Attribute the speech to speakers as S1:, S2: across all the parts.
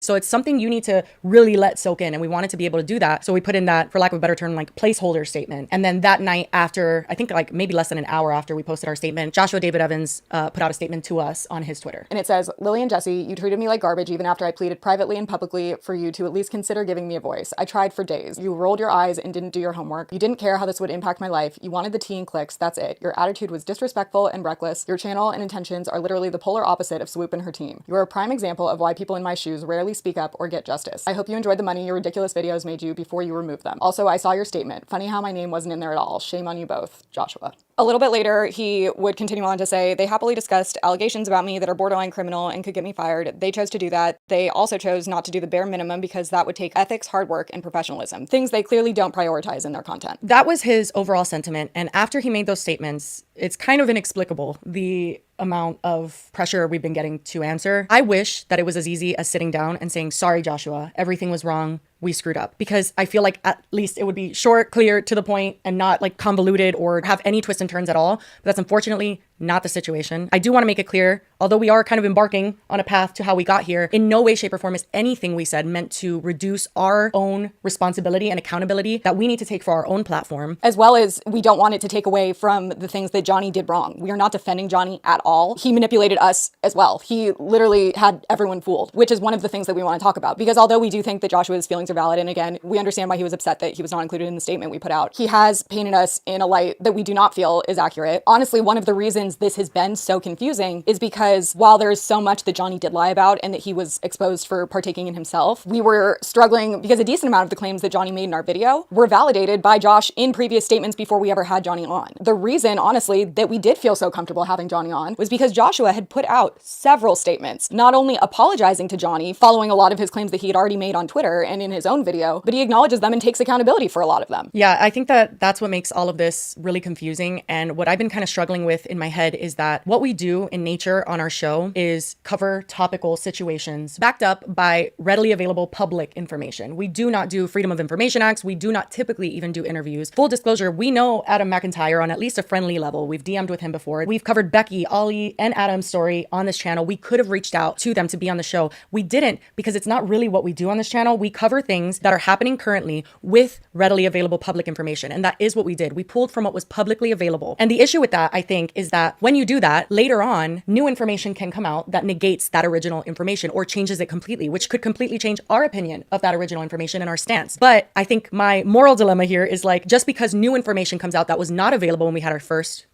S1: So it's something you need to really let soak in. And we wanted to be able to do that. So we put in that, for lack of a better term, like placeholder statement. And then that night after, I think like maybe less than an hour after we posted our statement, Joshua David Evans put out a statement to us on his Twitter.
S2: And it says, Lily and Jessi, you treated me like garbage even after I pleaded privately and publicly for you to at least consider giving me a voice. I tried for days. You rolled your eyes and didn't do your homework. You didn't care how this would impact my life. You wanted the tea and clicks. That's it. Your attitude was disrespectful and reckless. Your channel and intentions are literally the polar opposite of Swoop and her team. You are a prime example of why people in my shoes rarely speak up or get justice. I hope you enjoyed the money your ridiculous videos made you before you removed them. Also, I saw your statement. Funny how my name wasn't in there at all. Shame on you both. Joshua. A little bit later, he would continue on to say, they happily discussed allegations about me that are borderline criminal and could get me fired. They chose to do that. They also chose not to do the bare minimum because that would take ethics, hard work, and professionalism. Things they clearly don't prioritize in their content.
S1: That was his overall sentiment. And after he made those statements, it's kind of inexplicable, the amount of pressure we've been getting to answer. I wish that it was as easy as sitting down and saying, sorry, Joshua, everything was wrong. We screwed up. Because I feel like at least it would be short, clear, to the point, and not like convoluted or have any twists and turns at all. But that's unfortunately not the situation. I do want to make it clear, although we are kind of embarking on a path to how we got here, in no way, shape, or form is anything we said meant to reduce our own responsibility and accountability that we need to take for our own platform.
S2: As well as we don't want it to take away from the things that Johnny did wrong. We are not defending Johnny at all. He manipulated us as well. He literally had everyone fooled, which is one of the things that we want to talk about. Because although we do think that Joshua's feelings are valid, and again, we understand why he was upset that he was not included in the statement we put out, he has painted us in a light that we do not feel is accurate. Honestly, one of the reasons this has been so confusing is because while there's so much that Johnny did lie about and that he was exposed for partaking in himself, we were struggling because a decent amount of the claims that Johnny made in our video were validated by Josh in previous statements before we ever had Johnny on. The reason, honestly, that we did feel so comfortable having Johnny on was because Joshua had put out several statements, not only apologizing to Johnny following a lot of his claims that he had already made on Twitter and in his own video, but he acknowledges them and takes accountability for a lot of them.
S1: Yeah, I think that that's what makes all of this really confusing. And what I've been kind of struggling with in my head is that what we do in nature on our show is cover topical situations backed up by readily available public information. We do not do Freedom of Information Acts. We do not typically even do interviews. Full disclosure, we know Adam McIntyre on at least a friendly level. We've DM'd with him before. We've covered Becky, Ollie, and Adam's story on this channel. We could have reached out to them to be on the show. We didn't because it's not really what we do on this channel. We cover things that are happening currently with readily available public information. And that is what we did. We pulled from what was publicly available. And the issue with that, I think, is that when you do that, later on, new information can come out that negates that original information or changes it completely, which could completely change our opinion of that original information and our stance. But I think my moral dilemma here is like, just because new information comes out that was not available when we had our first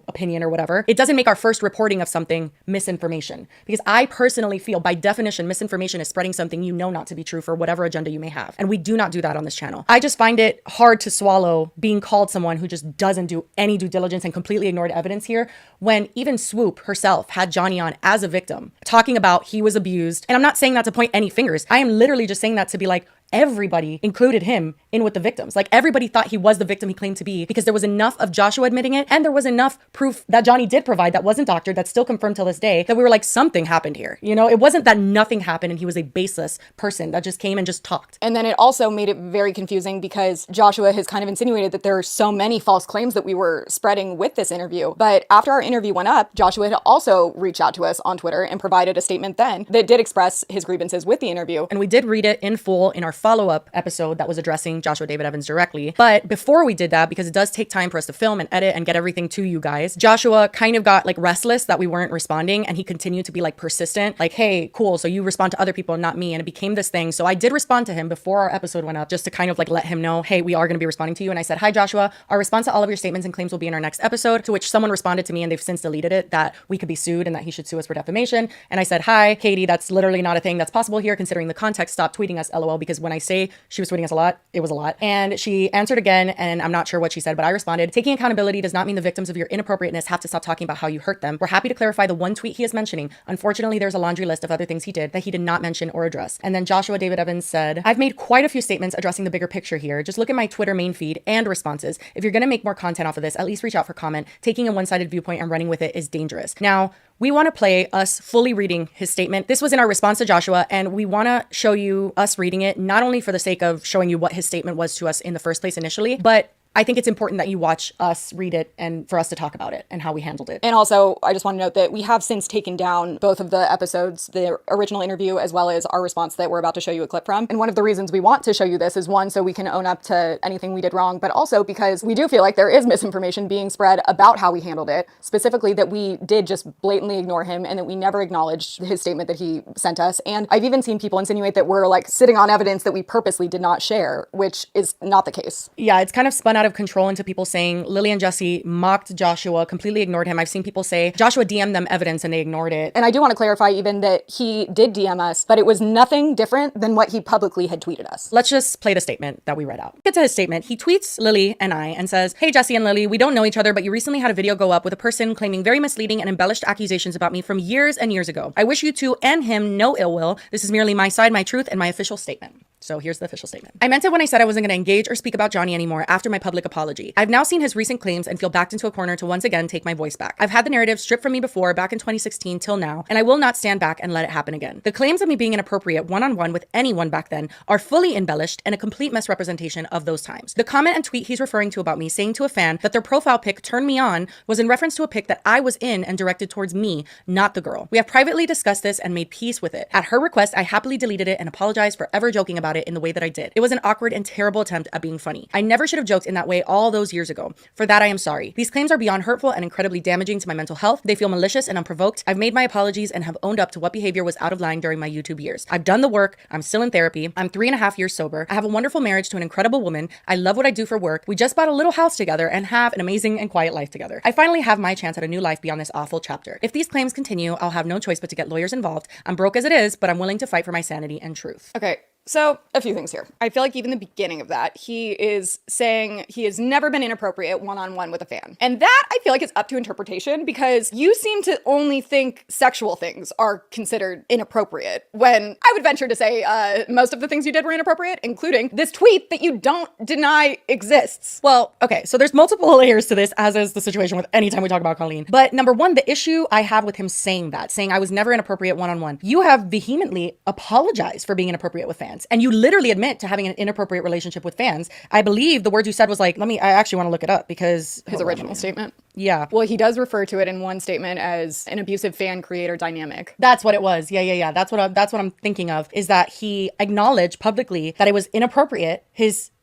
S1: opinion or whatever, it doesn't make our first reporting of something misinformation. Because I personally feel by definition, misinformation is spreading something you know not to be true for whatever agenda you may have. And we do not do that on this channel. I just find it hard to swallow being called someone who just doesn't do any due diligence and completely ignored evidence here, when even Swoop herself had Johnny on as a victim, talking about he was abused. And I'm not saying that to point any fingers. I am literally just saying that to be like, everybody included him in with the victims. Like everybody thought he was the victim he claimed to be because there was enough of Joshua admitting it and there was enough proof that Johnny did provide that wasn't doctored, that's still confirmed till this day, that we were like, something happened here. It wasn't that nothing happened and he was a baseless person that just came and just talked.
S2: And then it also made it very confusing because Joshua has kind of insinuated that there are so many false claims that we were spreading with this interview. But after our interview went up, Joshua had also reached out to us on Twitter and provided a statement then that did express his grievances with the interview.
S1: And we did read it in full in our follow-up episode that was addressing Joshua David Evans directly. But before we did that, because it does take time for us to film and edit and get everything to you guys, Joshua kind of got like restless that we weren't responding, and he continued to be like persistent, like, hey, cool, so you respond to other people and not me. And it became this thing. So I did respond to him before our episode went up just to kind of like let him know, hey, we are going to be responding to you. And I said, hi, Joshua, our response to all of your statements and claims will be in our next episode, to which someone responded to me and they've since deleted it, that we could be sued and that he should sue us for defamation. And I said, hi, Katie, that's literally not a thing that's possible here considering the context. Stop tweeting us, LOL, because when I say she was tweeting us a lot, it was a lot. And she answered again, and I'm not sure what she said, but I responded, taking accountability does not mean the victims of your inappropriateness have to stop talking about how you hurt them. We're happy to clarify the one tweet he is mentioning. Unfortunately, there's a laundry list of other things he did that he did not mention or address. And then Joshua David Evans said, I've made quite a few statements addressing the bigger picture here. Just look at my Twitter main feed and responses. If you're going to make more content off of this, at least reach out for comment. Taking a one-sided viewpoint and running with it is dangerous. Now, we want to play us fully reading his statement. This was in our response to Joshua, and we want to show you us reading it, not only for the sake of showing you what his statement was to us in the first place initially, but I think it's important that you watch us read it and for us to talk about it and how we handled it.
S2: And also, I just want to note that we have since taken down both of the episodes, the original interview, as well as our response that we're about to show you a clip from. And one of the reasons we want to show you this is, one, so we can own up to anything we did wrong, but also because we do feel like there is misinformation being spread about how we handled it, specifically that we did just blatantly ignore him and that we never acknowledged his statement that he sent us. And I've even seen people insinuate that we're like sitting on evidence that we purposely did not share, which is not the case.
S1: Yeah, it's kind of spun out of control into people saying Lily and Jessi mocked Joshua, completely ignored him. I've seen people say Joshua DM'd them evidence and they ignored it.
S2: And I do want to clarify even that he did DM us, but it was nothing different than what he publicly had tweeted us.
S1: Let's just play the statement that we read out. Get to his statement. He tweets Lily and I and says, "Hey Jessi and Lily, we don't know each other, but you recently had a video go up with a person claiming very misleading and embellished accusations about me from years and years ago. I wish you two and him no ill will. This is merely my side, my truth, and my official statement." So here's the official statement. "I meant it when I said I wasn't going to engage or speak about Johnny anymore after my public apology. I've now seen his recent claims and feel backed into a corner to once again take my voice back. I've had the narrative stripped from me before, back in 2016 till now, and I will not stand back and let it happen again. The claims of me being inappropriate one-on-one with anyone back then are fully embellished and a complete misrepresentation of those times. The comment and tweet he's referring to about me saying to a fan that their profile pic turned me on was in reference to a pic that I was in and directed towards me, not the girl. We have privately discussed this and made peace with it. At her request, I happily deleted it and apologized for ever joking about it in the way that I did. It was an awkward and terrible attempt at being funny. I never should have joked in that way all those years ago. For that, I am sorry. These claims are beyond hurtful and incredibly damaging to my mental health. They feel malicious and unprovoked. I've made my apologies and have owned up to what behavior was out of line during my YouTube years. I've done the work. I'm still in therapy. I'm 3.5 years sober. I have a wonderful marriage to an incredible woman. I love what I do for work. We just bought a little house together and have an amazing and quiet life together. I finally have my chance at a new life beyond this awful chapter. If these claims continue, I'll have no choice but to get lawyers involved. I'm broke as it is, but I'm willing to fight for my sanity and truth."
S2: Okay. So, a few things here. I feel like even the beginning of that, he is saying he has never been inappropriate one-on-one with a fan. And that, I feel like, is up to interpretation because you seem to only think sexual things are considered inappropriate when I would venture to say most of the things you did were inappropriate, including this tweet that you don't deny exists.
S1: Well, okay, so there's multiple layers to this, as is the situation with any time we talk about Colleen. But number one, the issue I have with him saying I was never inappropriate one-on-one. You have vehemently apologized for being inappropriate with fans. And you literally admit to having an inappropriate relationship with fans. I believe the words you said was like, I actually want to look it up because
S2: his original statement.
S1: Yeah.
S2: Well, he does refer to it in one statement as an abusive fan creator dynamic.
S1: That's what it was. Yeah. That's what I'm thinking of, is that he acknowledged publicly that it was inappropriate,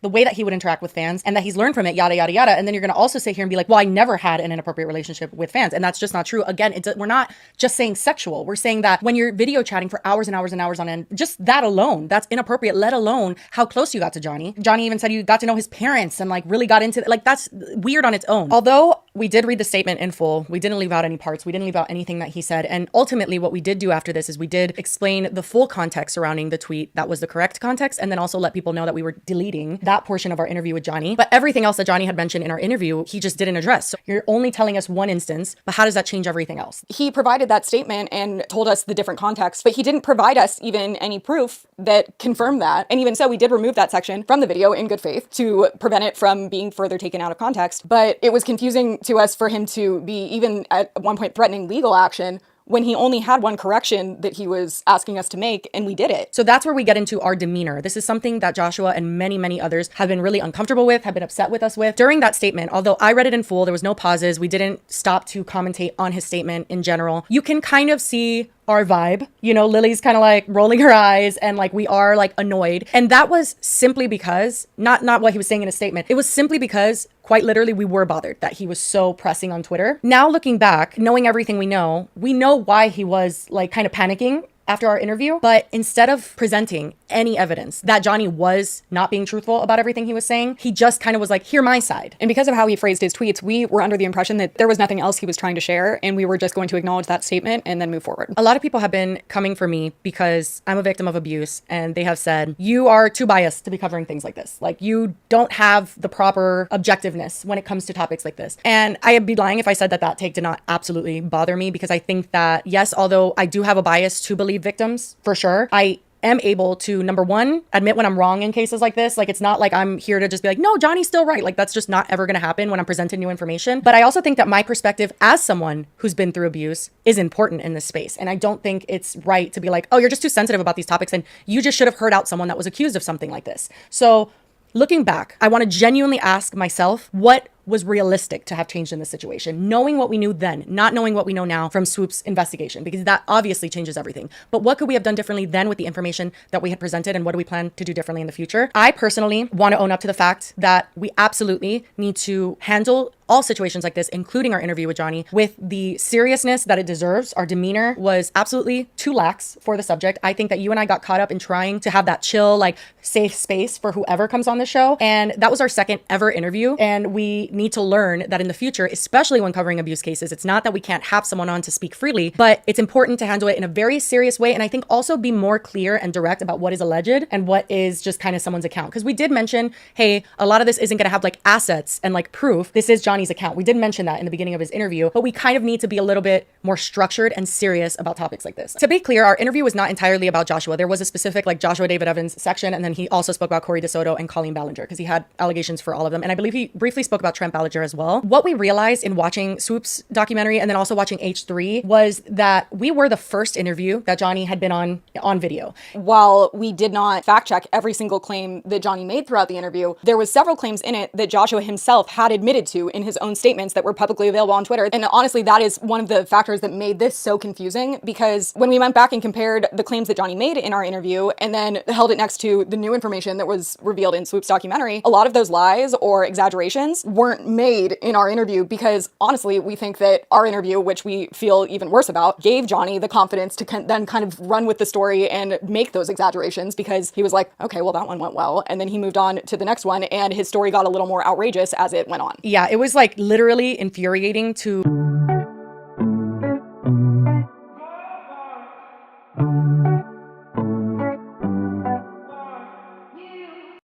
S1: the way that he would interact with fans, and that he's learned from it, yada, yada, yada. And then you're going to also sit here and be like, well, I never had an inappropriate relationship with fans. And that's just not true. Again, we're not just saying sexual. We're saying that when you're video chatting for hours and hours and hours on end, just that alone, that's inappropriate, let alone how close you got to Johnny. Johnny even said you got to know his parents and like really got into it. Like that's weird on its own. Although we did read the statement in full, we didn't leave out any parts. We didn't leave out anything that he said. And ultimately what we did do after this is we did explain the full context surrounding the tweet that was the correct context, and then also let people know that we were deleting that portion of our interview with Johnny. But everything else that Johnny had mentioned in our interview, he just didn't address. So you're only telling us one instance, but how does that change everything else?
S2: He provided that statement and told us the different context, but he didn't provide us even any proof that confirmed that. And even so, we did remove that section from the video in good faith to prevent it from being further taken out of context. But it was confusing to us for him to be even at one point threatening legal action when he only had one correction that he was asking us to make, and we did it.
S1: So that's where we get into our demeanor. This is something that Joshua and many, many others have been really uncomfortable with, have been upset with us with. During that statement, although I read it in full, there was no pauses, we didn't stop to commentate on his statement in general. You can kind of see our vibe. Lily's kind of like rolling her eyes and like we are like annoyed. And that was simply because, not what he was saying in his statement. It was simply because quite literally we were bothered that he was so pressing on Twitter. Now looking back, knowing everything we know why he was like kind of panicking after our interview. But instead of presenting any evidence that Johnny was not being truthful about everything he was saying, he just kind of was like, hear my side.
S2: And because of how he phrased his tweets, we were under the impression that there was nothing else he was trying to share, and we were just going to acknowledge that statement and then move forward.
S1: A lot of people have been coming for me because I'm a victim of abuse, and they have said, you are too biased to be covering things like this. Like, you don't have the proper objectiveness when it comes to topics like this. And I'd be lying if I said that take did not absolutely bother me, because I think that, yes, although I do have a bias to believe victims, for sure, I am able to, number one, admit when I'm wrong in cases like this. Like, it's not like I'm here to just be like, no, Johnny's still right. Like, that's just not ever going to happen when I'm presenting new information. But I also think that my perspective as someone who's been through abuse is important in this space. And I don't think it's right to be like, oh, you're just too sensitive about these topics and you just should have heard out someone that was accused of something like this. So looking back, I want to genuinely ask myself what was realistic to have changed in this situation, knowing what we knew then, not knowing what we know now from Swoop's investigation, because that obviously changes everything. But what could we have done differently then with the information that we had presented, and what do we plan to do differently in the future? I personally want to own up to the fact that we absolutely need to handle all situations like this, including our interview with Johnny, with the seriousness that it deserves. Our demeanor was absolutely too lax for the subject. I think that you and I got caught up in trying to have that chill, like safe space for whoever comes on the show. And that was our second ever interview. And we need to learn that in the future, especially when covering abuse cases, it's not that we can't have someone on to speak freely, but it's important to handle it in a very serious way. And I think also be more clear and direct about what is alleged and what is just kind of someone's account. Because we did mention, hey, a lot of this isn't going to have like assets and like proof. This is Johnny's account. We did mention that in the beginning of his interview, but we kind of need to be a little bit more structured and serious about topics like this. To be clear, our interview was not entirely about Joshua. There was a specific like Joshua David Evans section, and then he also spoke about Corey DeSoto and Colleen Ballinger because he had allegations for all of them. And I believe he briefly spoke about Trent Ballinger as well. What we realized in watching Swoop's documentary and then also watching H3 was that we were the first interview that Johnny had been on video.
S2: While we did not fact check every single claim that Johnny made throughout the interview, there was several claims in it that Joshua himself had admitted to in his own statements that were publicly available on Twitter. And honestly, that is one of the factors that made this so confusing, because when we went back and compared the claims that Johnny made in our interview and then held it next to the new information that was revealed in Swoop's documentary, a lot of those lies or exaggerations weren't made in our interview, because honestly, we think that our interview, which we feel even worse about, gave Johnny the confidence to then kind of run with the story and make those exaggerations, because he was like, okay, well, that one went well. And then he moved on to the next one, and his story got a little more outrageous as it went on.
S1: Yeah, it was like literally infuriating to